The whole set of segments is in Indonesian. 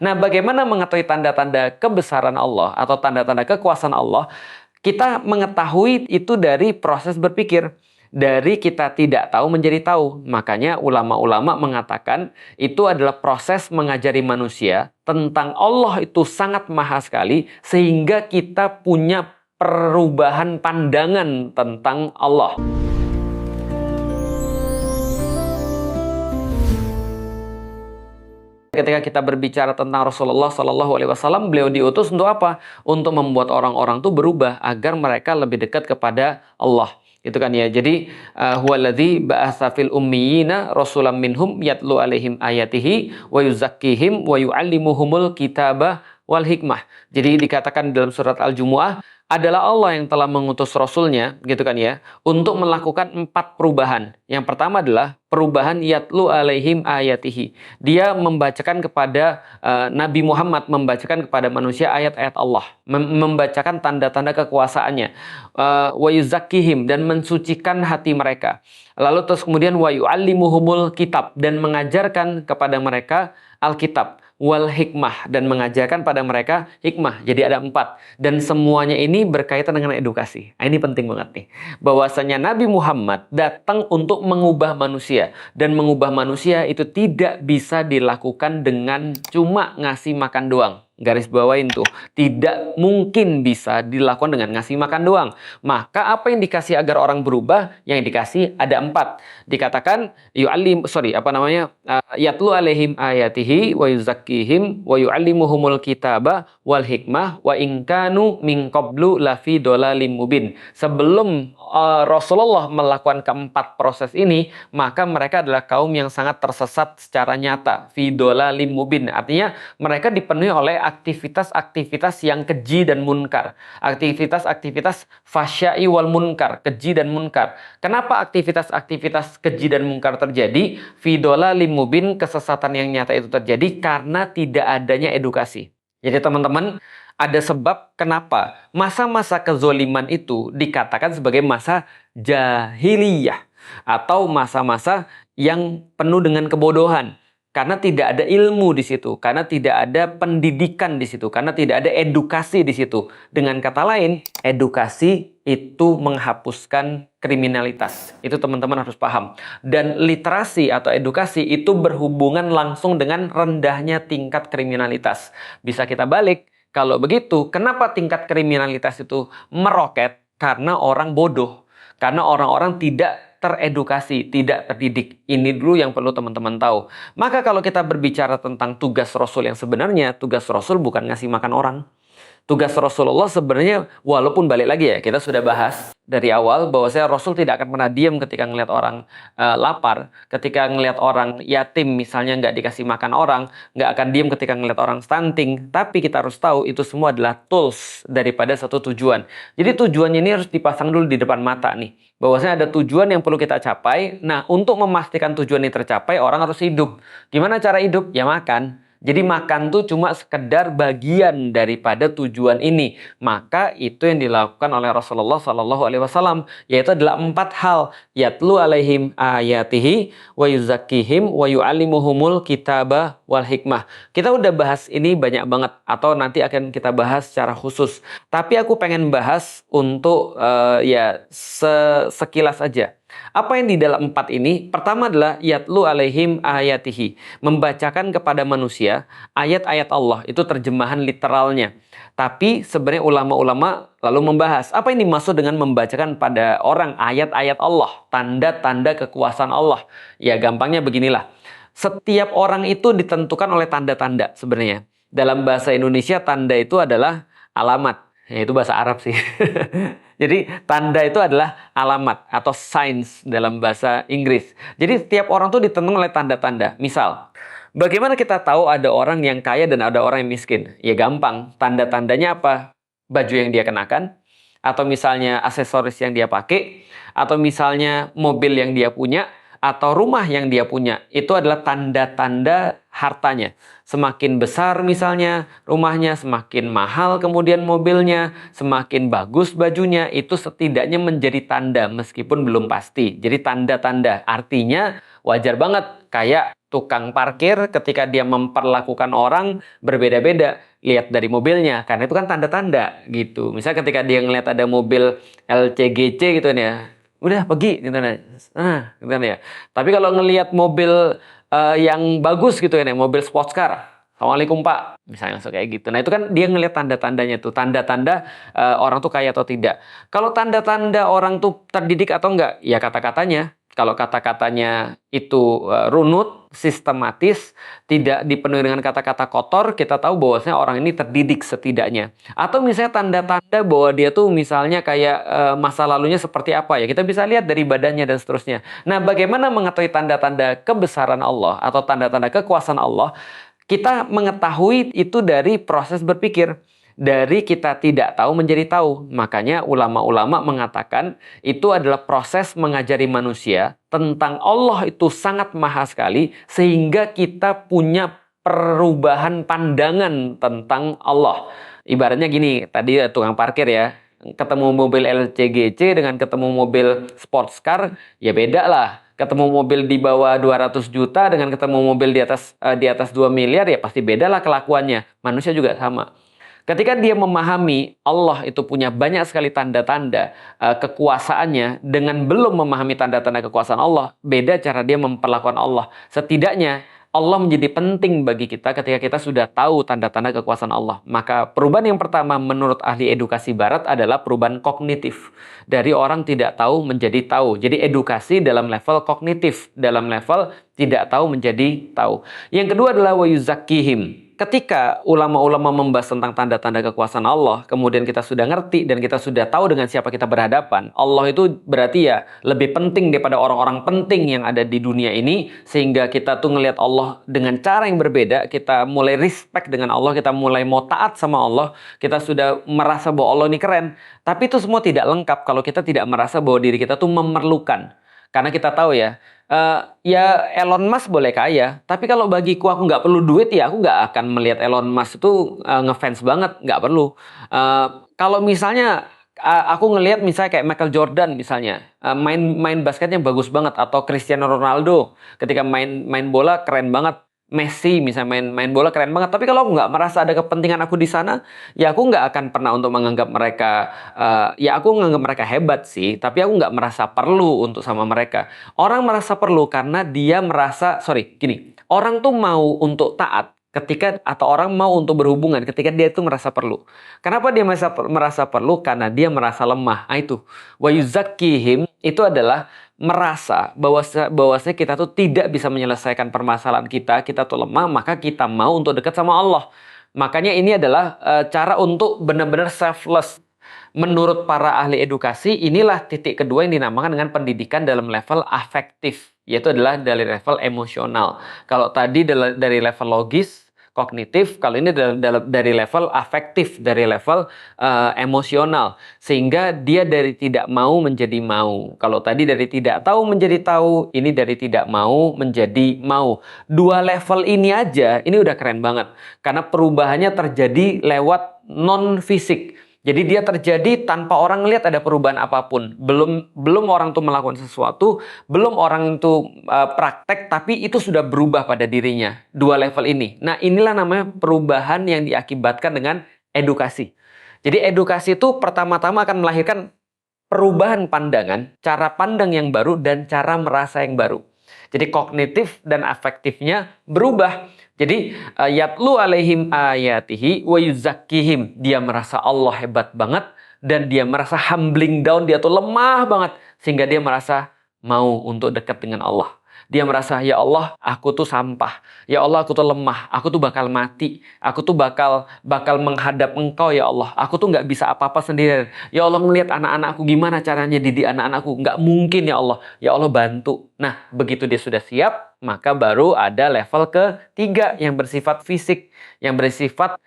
Nah, bagaimana mengetahui tanda-tanda kebesaran Allah atau tanda-tanda kekuasaan Allah? Kita mengetahui itu dari proses berpikir. Dari kita tidak tahu menjadi tahu. Makanya ulama-ulama mengatakan itu adalah proses mengajari manusia tentang Allah itu sangat maha sekali, sehingga kita punya perubahan pandangan tentang Allah. Ketika kita berbicara tentang Rasulullah Shallallahu Alaihi Wasallam, beliau diutus untuk apa? Untuk membuat orang-orang itu berubah agar mereka lebih dekat kepada Allah. Itu kan ya. Jadi huwaladzi ba'atsa fil ummiyina rasulam minhum yatlu alaihim ayatihi wa yuzakkihim wa yu'allimuhumul kitaba wal hikmah. Jadi dikatakan dalam surat Al-Jumu'ah, adalah Allah yang telah mengutus Rasulnya, gitu kan ya, untuk melakukan 4 perubahan. Yang pertama adalah perubahan yatlu alaihim ayatihi. Dia membacakan kepada Nabi Muhammad, membacakan kepada manusia ayat-ayat Allah, membacakan tanda-tanda kekuasaannya, wa yuzakkihim, dan mensucikan hati mereka. Lalu terus kemudian wa yu'allimuhumul kitab, dan mengajarkan kepada mereka Alkitab, wal hikmah, dan mengajarkan pada mereka hikmah. Jadi ada 4. Dan semuanya ini berkaitan dengan edukasi. Nah, ini penting banget nih. Bahwasanya Nabi Muhammad datang untuk mengubah manusia. Dan mengubah manusia itu tidak bisa dilakukan dengan cuma ngasih makan doang. Garis bawain tuh, tidak mungkin bisa dilakukan dengan ngasih makan doang. Maka apa yang dikasih agar orang berubah? Yang dikasih ada 4. Dikatakan yatlu alaihim ayatihi wa yuzakkihim wa yu'allimuhumul kitaba wal hikmah wa in kanu min qablu lafi dhalalim mubin. Sebelum Rasulullah melakukan keempat proses ini, maka mereka adalah kaum yang sangat tersesat secara nyata, fi dhalalim mubin. Artinya mereka dipenuhi oleh aktivitas-aktivitas yang keji dan munkar. Aktivitas-aktivitas fasya'i wal munkar, keji dan munkar. Kenapa aktivitas-aktivitas keji dan munkar terjadi? Fi dhalalim mubin, kesesatan yang nyata itu terjadi karena tidak adanya edukasi. Jadi teman-teman, ada sebab kenapa masa-masa kezoliman itu dikatakan sebagai masa jahiliyah atau masa-masa yang penuh dengan kebodohan. Karena tidak ada ilmu di situ, karena tidak ada pendidikan di situ, karena tidak ada edukasi di situ. Dengan kata lain, edukasi itu menghapuskan kriminalitas. Itu teman-teman harus paham. Dan literasi atau edukasi itu berhubungan langsung dengan rendahnya tingkat kriminalitas. Bisa kita balik, kalau begitu, kenapa tingkat kriminalitas itu meroket? Karena orang bodoh. Karena orang-orang tidak teredukasi, tidak terdidik. Ini dulu yang perlu teman-teman tahu. Maka kalau kita berbicara tentang tugas Rasul yang sebenarnya, tugas Rasul bukan ngasih makan orang. Tugas Rasulullah sebenarnya, walaupun balik lagi ya, kita sudah bahas dari awal bahwasanya Rasul tidak akan pernah diam ketika ngelihat orang lapar, ketika ngelihat orang yatim misalnya nggak dikasih makan orang, nggak akan diam ketika ngelihat orang stunting. Tapi kita harus tahu itu semua adalah tools daripada satu tujuan. Jadi tujuannya ini harus dipasang dulu di depan mata nih. Bahwasanya ada tujuan yang perlu kita capai. Nah, untuk memastikan tujuan ini tercapai, orang harus hidup. Gimana cara hidup? Ya makan. Jadi makan tuh cuma sekedar bagian daripada tujuan ini. Maka itu yang dilakukan oleh Rasulullah Shallallahu Alaihi Wasallam, yaitu adalah 4 hal. Yatlu alaihim ayatihi wa yuzakkihim wa yu'allimuhumul kitaba wal hikmah. Kita udah bahas ini banyak banget, atau nanti akan kita bahas secara khusus. Tapi aku pengen bahas untuk sekilas aja. Apa yang di dalam 4 ini? Pertama adalah yatlu alaihim ayatihi, membacakan kepada manusia ayat-ayat Allah. Itu terjemahan literalnya. Tapi sebenarnya ulama-ulama lalu membahas apa yang dimaksud dengan membacakan pada orang ayat-ayat Allah, tanda-tanda kekuasaan Allah. Ya gampangnya beginilah. Setiap orang itu ditentukan oleh tanda-tanda sebenarnya. Dalam bahasa Indonesia tanda itu adalah alamat. Ya, itu bahasa Arab sih. Jadi tanda itu adalah alamat atau signs dalam bahasa Inggris. Jadi setiap orang tuh ditentukan oleh tanda-tanda. Misal, bagaimana kita tahu ada orang yang kaya dan ada orang yang miskin? Ya gampang, tanda-tandanya apa? Baju yang dia kenakan, atau misalnya aksesoris yang dia pakai, atau misalnya mobil yang dia punya, atau rumah yang dia punya. Itu adalah tanda-tanda hartanya. Semakin besar misalnya rumahnya, semakin mahal kemudian mobilnya, semakin bagus bajunya, itu setidaknya menjadi tanda meskipun belum pasti. Jadi tanda-tanda artinya wajar banget kayak Tukang parkir ketika dia memperlakukan orang berbeda-beda, lihat dari mobilnya, karena itu kan tanda-tanda gitu. Misalnya ketika dia ngelihat ada mobil LCGC gitu ya, udah pergi gitu gitu ya. Tapi kalau ngelihat mobil yang bagus gitu ya, mobil sports car, Assalamualaikum Pak, misalnya langsung kayak gitu. Nah itu kan dia ngelihat tanda-tandanya tuh, tanda-tanda orang tuh kaya atau tidak. Kalau tanda-tanda orang tuh terdidik atau enggak, ya kata-katanya. Kalau kata-katanya itu runut, sistematis, tidak dipenuhi dengan kata-kata kotor, kita tahu bahwasanya orang ini terdidik setidaknya. Atau misalnya tanda-tanda bahwa dia tuh misalnya kayak masa lalunya seperti apa ya, kita bisa lihat dari badannya dan seterusnya. Nah, bagaimana mengetahui tanda-tanda kebesaran Allah atau tanda-tanda kekuasaan Allah? Kita mengetahui itu dari proses berpikir. Dari kita tidak tahu menjadi tahu. Makanya ulama-ulama mengatakan itu adalah proses mengajari manusia tentang Allah itu sangat maha sekali sehingga kita punya perubahan pandangan tentang Allah. Ibaratnya gini, tadi tukang parkir ya, ketemu mobil LCGC dengan ketemu mobil sports car, ya beda lah. Ketemu mobil di bawah 200 juta dengan ketemu mobil di atas 2 miliar, ya pasti beda lah kelakuannya. Manusia juga sama. Ketika dia memahami Allah itu punya banyak sekali tanda-tanda kekuasaannya dengan belum memahami tanda-tanda kekuasaan Allah, beda cara dia memperlakukan Allah. Setidaknya Allah menjadi penting bagi kita ketika kita sudah tahu tanda-tanda kekuasaan Allah. Maka perubahan yang pertama menurut ahli edukasi barat adalah perubahan kognitif. Dari orang tidak tahu menjadi tahu. Jadi edukasi dalam level kognitif, dalam level tidak tahu menjadi tahu. Yang kedua adalah wa yuzakkihim. Ketika ulama-ulama membahas tentang tanda-tanda kekuasaan Allah, kemudian kita sudah ngerti dan kita sudah tahu dengan siapa kita berhadapan, Allah itu berarti ya lebih penting daripada orang-orang penting yang ada di dunia ini, sehingga kita tuh ngelihat Allah dengan cara yang berbeda, kita mulai respect dengan Allah, kita mulai mau taat sama Allah, kita sudah merasa bahwa Allah ini keren. Tapi itu semua tidak lengkap kalau kita tidak merasa bahwa diri kita tuh memerlukan. Karena kita tahu ya, ya Elon Musk boleh kaya, tapi kalau bagiku aku nggak perlu duit, ya aku nggak akan melihat Elon Musk itu ngefans banget, nggak perlu. Kalau misalnya aku ngelihat misalnya kayak Michael Jordan misalnya, main basketnya bagus banget, atau Cristiano Ronaldo ketika main bola keren banget. Messi misalnya main bola keren banget, tapi kalau aku nggak merasa ada kepentingan aku di sana, ya aku nggak akan pernah untuk menganggap mereka, ya aku menganggap mereka hebat sih, tapi aku nggak merasa perlu untuk sama mereka. Orang merasa perlu karena dia merasa, gini, orang tuh mau untuk taat ketika, atau orang mau untuk berhubungan ketika dia tuh merasa perlu. Kenapa dia merasa perlu? Karena dia merasa lemah. Nah itu, wa yuzakkihim itu adalah merasa bahwasanya kita tuh tidak bisa menyelesaikan permasalahan kita tuh lemah, maka kita mau untuk dekat sama Allah. Makanya ini adalah cara untuk benar-benar selfless. Menurut para ahli edukasi, inilah titik kedua yang dinamakan dengan pendidikan dalam level afektif, yaitu adalah dari level emosional. Kalau tadi dari level logis, kognitif, kalau ini dari level afektif, dari level emosional, sehingga dia dari tidak mau menjadi mau. Kalau tadi dari tidak tahu menjadi tahu, ini dari tidak mau menjadi mau. Dua level ini aja, ini udah keren banget, karena perubahannya terjadi lewat non fisik. Jadi dia terjadi tanpa orang lihat ada perubahan apapun. Belum orang tuh melakukan sesuatu, belum orang itu praktek, tapi itu sudah berubah pada dirinya. Dua level ini. Nah, inilah namanya perubahan yang diakibatkan dengan edukasi. Jadi edukasi itu pertama-tama akan melahirkan perubahan pandangan, cara pandang yang baru, dan cara merasa yang baru. Jadi kognitif dan afektifnya berubah. Jadi yatlu alaihim ayatihi wa yuzakkihim. Dia merasa Allah hebat banget dan dia merasa humbling down, dia tuh lemah banget sehingga dia merasa mau untuk dekat dengan Allah. Dia merasa, ya Allah, aku tuh sampah. Ya Allah, aku tuh lemah. Aku tuh bakal mati. Aku tuh bakal menghadap Engkau, ya Allah. Aku tuh nggak bisa apa-apa sendirian. Ya Allah, melihat anak-anakku, gimana caranya didik anak-anakku. Nggak mungkin, ya Allah. Ya Allah, bantu. Nah, begitu dia sudah siap, maka baru ada level ketiga yang bersifat fisik. Yang bersifat,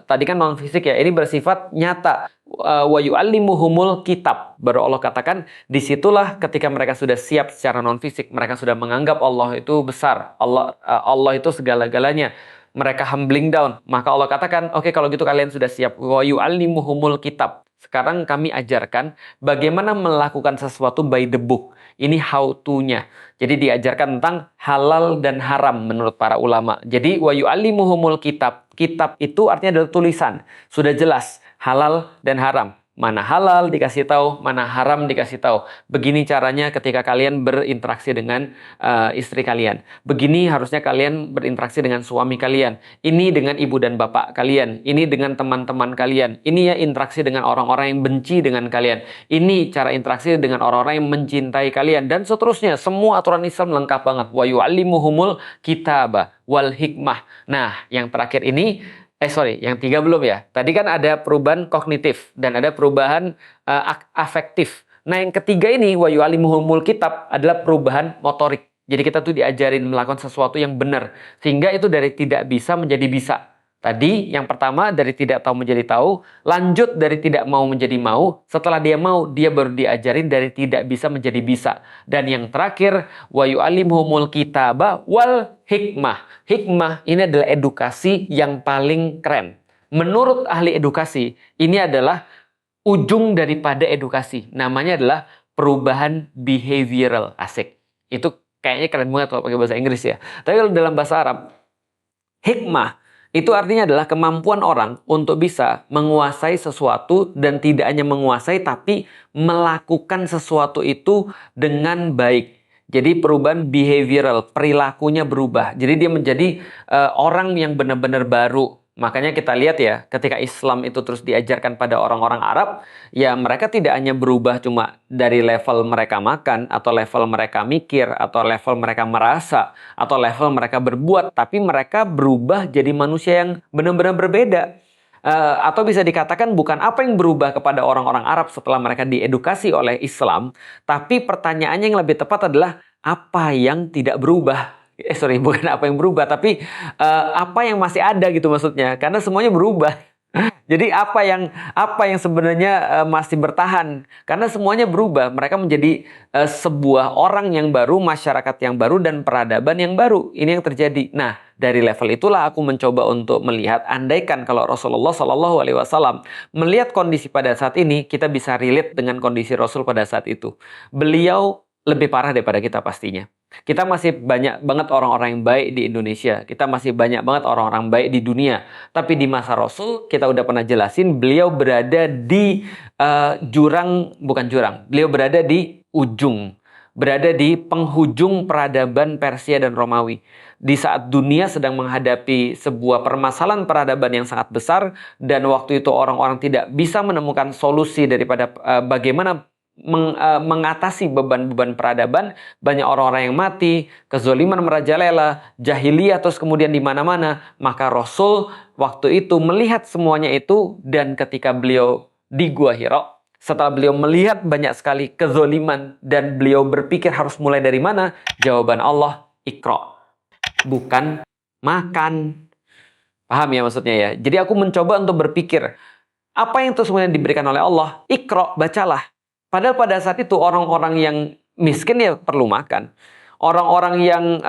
tadi kan non-fisik ya. Ini bersifat nyata. Wa yu'allimuhumul kitab. Baru Allah katakan, disitulah ketika mereka sudah siap secara non-fisik, mereka sudah menganggap Allah itu besar, Allah itu segala-galanya, mereka humbling down, maka Allah katakan, oke, kalau gitu kalian sudah siap. Wa yu'allimuhumul kitab. Sekarang kami ajarkan bagaimana melakukan sesuatu by the book. Ini how to-nya. Jadi diajarkan tentang halal dan haram menurut para ulama. Jadi wa yu'allimuhumul kitab. Kitab itu artinya adalah tulisan. Sudah jelas halal dan haram. Mana halal dikasih tahu, mana haram dikasih tahu. Begini caranya ketika kalian berinteraksi dengan istri kalian. Begini harusnya kalian berinteraksi dengan suami kalian. Ini dengan ibu dan bapak kalian. Ini dengan teman-teman kalian. Ini ya interaksi dengan orang-orang yang benci dengan kalian. Ini cara interaksi dengan orang-orang yang mencintai kalian. Dan seterusnya. Semua aturan Islam lengkap banget. Wa yu'allimuhumul kitaba wal hikmah. Nah, yang terakhir ini yang 3 belum ya. Tadi kan ada perubahan kognitif dan ada perubahan afektif. Nah, yang ketiga ini wa yu'allimuhumul kitab adalah perubahan motorik. Jadi kita tuh diajarin melakukan sesuatu yang benar sehingga itu dari tidak bisa menjadi bisa. Tadi yang pertama dari tidak tahu menjadi tahu, lanjut dari tidak mau menjadi mau, setelah dia mau dia baru diajarin dari tidak bisa menjadi bisa. Dan yang terakhir wa yu'allimuhumul kitaba wal hikmah. Hikmah ini adalah edukasi yang paling keren. Menurut ahli edukasi, ini adalah ujung daripada edukasi. Namanya adalah perubahan behavioral. Asik. Itu kayaknya keren banget kalau pakai bahasa Inggris ya. Tapi kalau dalam bahasa Arab, hikmah itu artinya adalah kemampuan orang untuk bisa menguasai sesuatu dan tidak hanya menguasai tapi melakukan sesuatu itu dengan baik. Jadi perubahan behavioral, perilakunya berubah. Jadi dia menjadi orang yang benar-benar baru. Makanya kita lihat ya, ketika Islam itu terus diajarkan pada orang-orang Arab, ya mereka tidak hanya berubah cuma dari level mereka makan, atau level mereka mikir, atau level mereka merasa, atau level mereka berbuat, tapi mereka berubah jadi manusia yang benar-benar berbeda. Atau bisa dikatakan bukan apa yang berubah kepada orang-orang Arab setelah mereka diedukasi oleh Islam, tapi pertanyaannya yang lebih tepat adalah apa yang tidak berubah. Bukan apa yang berubah, tapi apa yang masih ada gitu maksudnya. Karena semuanya berubah. Jadi apa yang sebenarnya masih bertahan? Karena semuanya berubah. Mereka menjadi sebuah orang yang baru, masyarakat yang baru, dan peradaban yang baru. Ini yang terjadi. Nah, dari level itulah aku mencoba untuk melihat, andaikan kalau Rasulullah Shallallahu Alaihi Wasallam melihat kondisi pada saat ini, kita bisa relate dengan kondisi Rasul pada saat itu. Beliau lebih parah daripada kita pastinya. Kita masih banyak banget orang-orang yang baik di Indonesia. Kita masih banyak banget orang-orang baik di dunia. Tapi di masa Rasul, kita udah pernah jelasin, beliau berada di beliau berada di ujung. Berada di penghujung peradaban Persia dan Romawi. Di saat dunia sedang menghadapi sebuah permasalahan peradaban yang sangat besar, dan waktu itu orang-orang tidak bisa menemukan solusi daripada bagaimana mengatasi beban-beban peradaban, banyak orang-orang yang mati, kezoliman merajalela, jahiliyah terus kemudian di mana-mana. Maka Rasul waktu itu melihat semuanya itu, dan ketika beliau di Gua Hira, setelah beliau melihat banyak sekali kezoliman dan beliau berpikir harus mulai dari mana, jawaban Allah, Iqra. Bukan makan. Paham ya maksudnya ya? Jadi aku mencoba untuk berpikir, apa yang itu semuanya diberikan oleh Allah? Iqra, bacalah. Padahal pada saat itu orang-orang yang miskin ya perlu makan. Orang-orang yang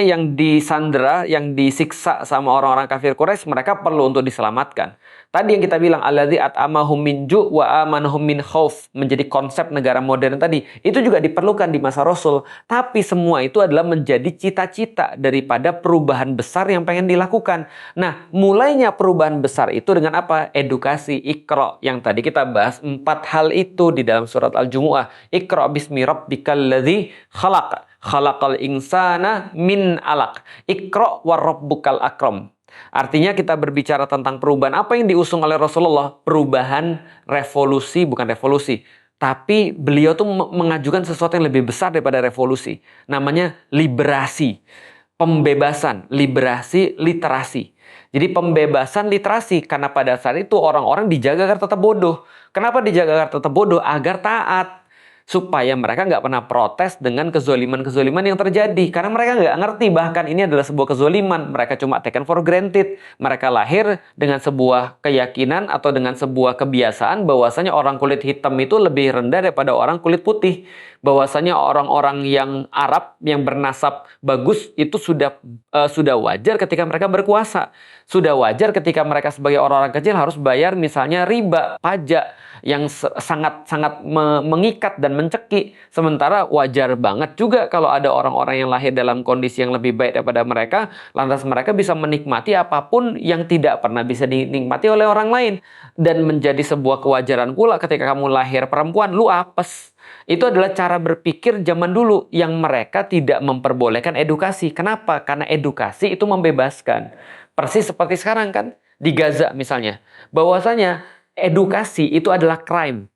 yang disandera, yang disiksa sama orang-orang kafir Quraisy, mereka perlu untuk diselamatkan. Tadi yang kita bilang alladzi at'amahum min ju' wa amanahum min khauf, menjadi konsep negara modern tadi. Itu juga diperlukan di masa Rasul. Tapi semua itu adalah menjadi cita-cita daripada perubahan besar yang pengen dilakukan. Nah, mulainya perubahan besar itu dengan apa? Edukasi, Iqra, yang tadi kita bahas 4 hal itu di dalam surat Al-Jumu'ah. Iqra bismi rabbikal ladzi khalaq. Khalaqal insana min alaq. Iqra wa rabbukal akram. Artinya kita berbicara tentang perubahan apa yang diusung oleh Rasulullah. Perubahan revolusi, bukan revolusi. Tapi beliau tuh mengajukan sesuatu yang lebih besar daripada revolusi. Namanya liberasi. Pembebasan, liberasi, literasi. Jadi pembebasan literasi. Karena pada saat itu orang-orang dijaga agar tetap bodoh. Kenapa dijaga agar tetap bodoh? Agar taat. Supaya mereka nggak pernah protes dengan kezoliman-kezoliman yang terjadi. Karena mereka nggak ngerti bahkan ini adalah sebuah kezoliman. Mereka cuma taken for granted. Mereka lahir dengan sebuah keyakinan atau dengan sebuah kebiasaan bahwasanya orang kulit hitam itu lebih rendah daripada orang kulit putih. Bahwasanya orang-orang yang Arab yang bernasab bagus itu sudah wajar ketika mereka berkuasa. Sudah wajar ketika mereka sebagai orang-orang kecil harus bayar misalnya riba, pajak yang sangat-sangat mengikat dan mencekik. Sementara wajar banget juga kalau ada orang-orang yang lahir dalam kondisi yang lebih baik daripada mereka, lantas mereka bisa menikmati apapun yang tidak pernah bisa dinikmati oleh orang lain. Dan menjadi sebuah kewajaran pula ketika kamu lahir perempuan, lu apes. Itu adalah cara berpikir zaman dulu yang mereka tidak memperbolehkan edukasi. Kenapa? Karena edukasi itu membebaskan. Persis seperti sekarang kan, di Gaza misalnya. Bahwasanya edukasi itu adalah crime.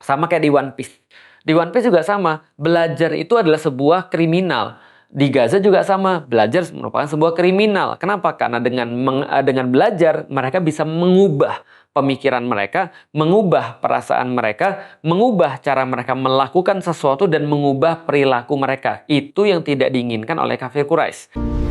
Sama kayak di One Piece. Di One Piece juga sama. Belajar itu adalah sebuah kriminal. Di Gaza juga sama. Belajar merupakan sebuah kriminal. Kenapa? Karena dengan belajar, mereka bisa mengubah pemikiran mereka, mengubah perasaan mereka, mengubah cara mereka melakukan sesuatu, dan mengubah perilaku mereka. Itu yang tidak diinginkan oleh kafir Quraisy.